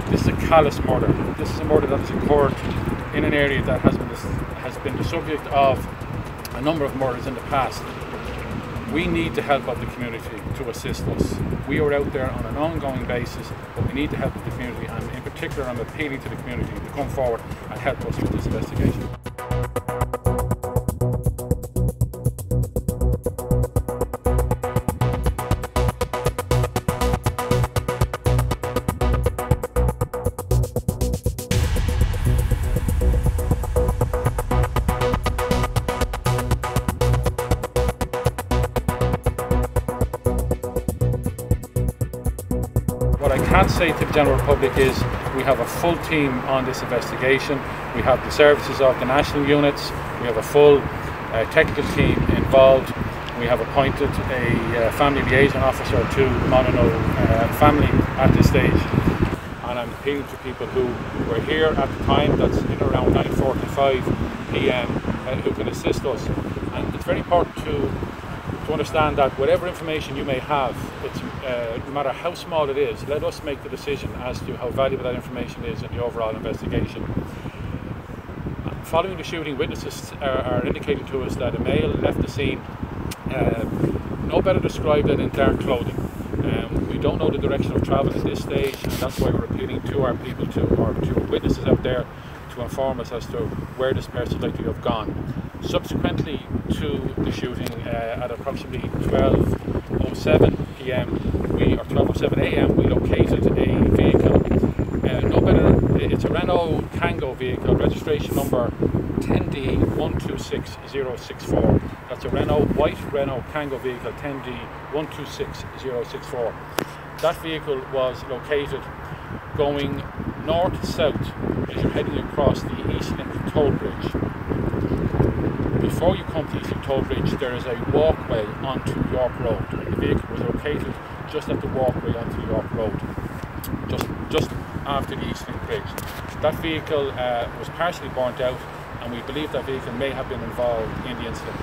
This is a callous murder. This is a murder that has occurred in an area that has been the subject of a number of murders in the past. We need the help of the community to assist us. We are out there on an ongoing basis, but we need the help of the community, and in particular I'm appealing to the community to come forward and help us with this investigation. What I can say to the general public is we have a full team on this investigation. We have the services of the national units, we have a full technical team involved. We have appointed a family liaison officer to the Molyneux family at this stage. And I'm appealing to people who were here at the time, that's in around 9:45 p.m, who can assist us. And it's very important to understand that whatever information you may have, no matter how small it is, let us make the decision as to how valuable that information is in the overall investigation. Following the shooting, witnesses are indicating to us that a male left the scene, no better described than in dark clothing. We don't know the direction of travel at this stage, and that's why we're appealing to our people, to witnesses out there, to inform us as to where this person likely to have gone. Subsequently to the shooting, at approximately 12:07 p.m. or 12:07 a.m. we located a vehicle. It's a Renault Tango vehicle, registration number 10D126064. That's a white Renault Tango vehicle, 10D126064. That vehicle was located going north-south as you're heading across the Eastlink toll bridge. Before you come to Eastlink toll bridge, there is a walkway onto York Road. The vehicle was located just at the walkway onto York Road, just after the Eastlink bridge. That vehicle was partially burnt out, and we believe that vehicle may have been involved in the incident.